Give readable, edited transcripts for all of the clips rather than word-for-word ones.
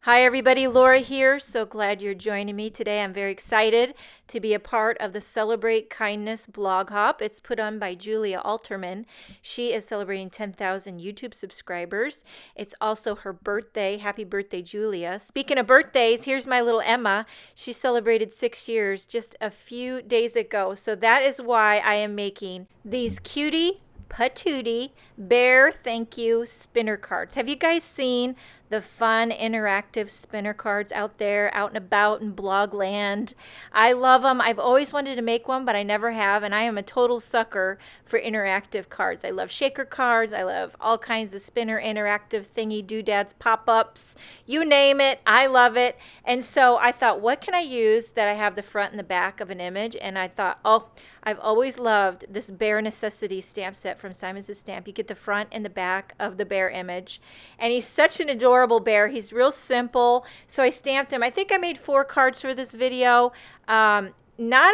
Hi everybody, Laura here. So glad you're joining me today. I'm very excited to be a part of the Celebrate Kindness blog hop. It's put on by Julia Alterman. She is celebrating 10,000 YouTube subscribers. It's also her birthday. Happy birthday, Julia. Speaking of birthdays, here's my little Emma. She celebrated 6 years just a few days ago. So that is why I am making these cutie patootie bear thank you spinner cards. Have you guys seen the fun interactive spinner cards out there, out and about in blog land? I love them. I've always wanted to make one, but I never have, and I am a total sucker for interactive cards. I love shaker cards. I love all kinds of spinner interactive thingy doodads, pop-ups, you name it. I love it. And so I thought, what can I use that I have the front and the back of an image? And I thought, oh, I've always loved this Bear Necessity stamp set from Simon Says Stamp. You get the front and the back of the bear image. And he's such an adorable bear. He's real simple. So I stamped him. I think I made 4 cards for this video. Not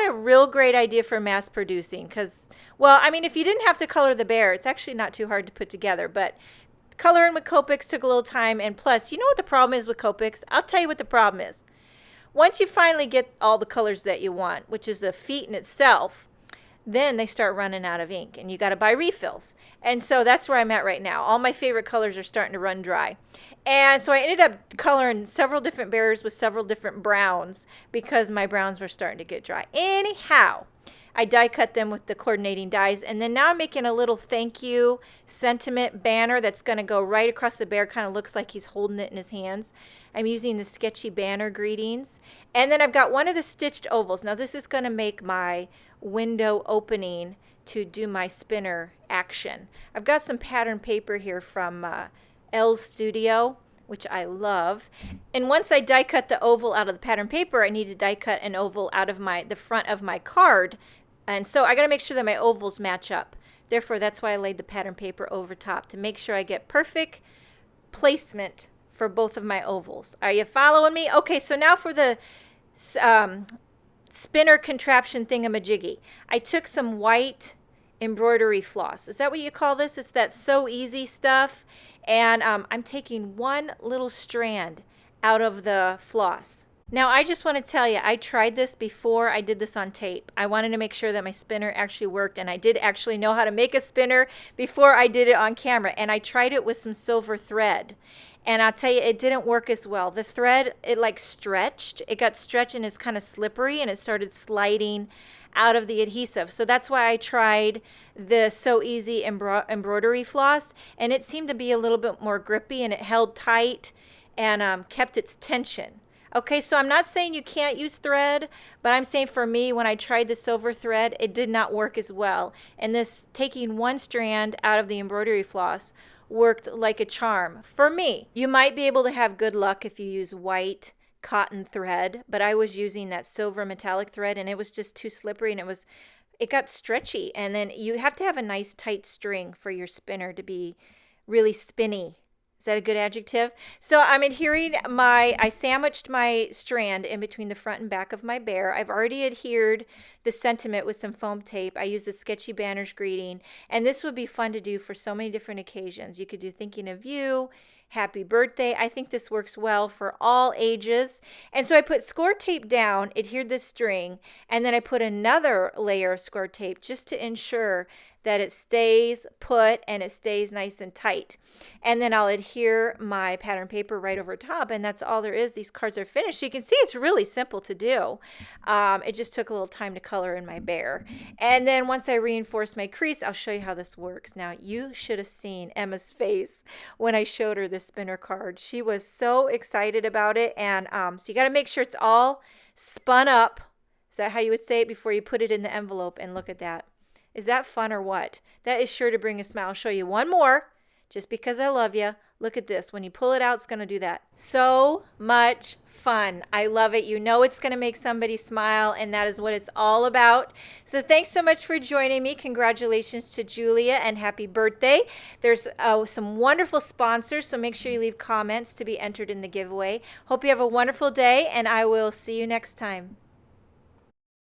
a real great idea for mass producing because, well, I mean, if you didn't have to color the bear, it's actually not too hard to put together. But coloring with Copics took a little time. And plus, you know what the problem is with Copics? I'll tell you what the problem is. Once you finally get all the colors that you want, which is the feet in itself, then they start running out of ink and you got to buy refills. And so that's where I'm at right now. All my favorite colors are starting to run dry. And so I ended up coloring several different bears with several different browns because my browns were starting to get dry. Anyhow, I die cut them with the coordinating dies, and then now I'm making a little thank you sentiment banner that's going to go right across the bear. Kind of looks like he's holding it in his hands. I'm using the sketchy banner greetings, and then I've got one of the stitched ovals. Now this is going to make my window opening to do my spinner action. I've got some pattern paper here from Elle's Studio, which I love. And once I die cut the oval out of the pattern paper, I need to die cut an oval out of the front of my card. And so I got to make sure that my ovals match up. Therefore, that's why I laid the pattern paper over top, to make sure I get perfect placement for both of my ovals. Are you following me? Okay, so now for the spinner contraption thingamajiggy. I took some white embroidery floss. Is that what you call this? It's that So Easy stuff. And I'm taking one little strand out of the floss. Now I just want to tell you, I tried this before I did this on tape. I wanted to make sure that my spinner actually worked, and I did actually know how to make a spinner before I did it on camera. And I tried it with some silver thread. And I'll tell you, it didn't work as well. The thread, it like stretched. It got stretched and it's kind of slippery, and it started sliding out of the adhesive. So that's why I tried the So Easy embroidery floss, and it seemed to be a little bit more grippy, and it held tight and kept its tension. Okay, so I'm not saying you can't use thread, but I'm saying for me, when I tried the silver thread, it did not work as well. And this taking one strand out of the embroidery floss worked like a charm for me. You might be able to have good luck if you use white cotton thread, but I was using that silver metallic thread, and it was just too slippery, and it got stretchy. And then you have to have a nice tight string for your spinner to be really spinny. Is that a good adjective? So I'm adhering I sandwiched my strand in between the front and back of my bear. I've already adhered the sentiment with some foam tape. I use the sketchy banners greeting, and this would be fun to do for so many different occasions. You could do thinking of you, happy birthday. I think this works well for all ages. And so I put score tape down, adhered the string, and then I put another layer of score tape just to ensure that it stays put and it stays nice and tight. And then I'll adhere my pattern paper right over top, and that's all there is. These cards are finished. So you can see it's really simple to do. It just took a little time to color in my bear. And then once I reinforce my crease, I'll show you how this works. Now, you should have seen Emma's face when I showed her this spinner card. She was so excited about it. And so you got to make sure it's all spun up. Is that how you would say it before you put it in the envelope? And look at that. Is that fun or what? That is sure to bring a smile. I'll show you one more, just because I love you. Look at this. When you pull it out, it's going to do that. So much fun. I love it. You know it's going to make somebody smile, and that is what it's all about. So thanks so much for joining me. Congratulations to Julia, and happy birthday. There's some wonderful sponsors, so make sure you leave comments to be entered in the giveaway. Hope you have a wonderful day, and I will see you next time.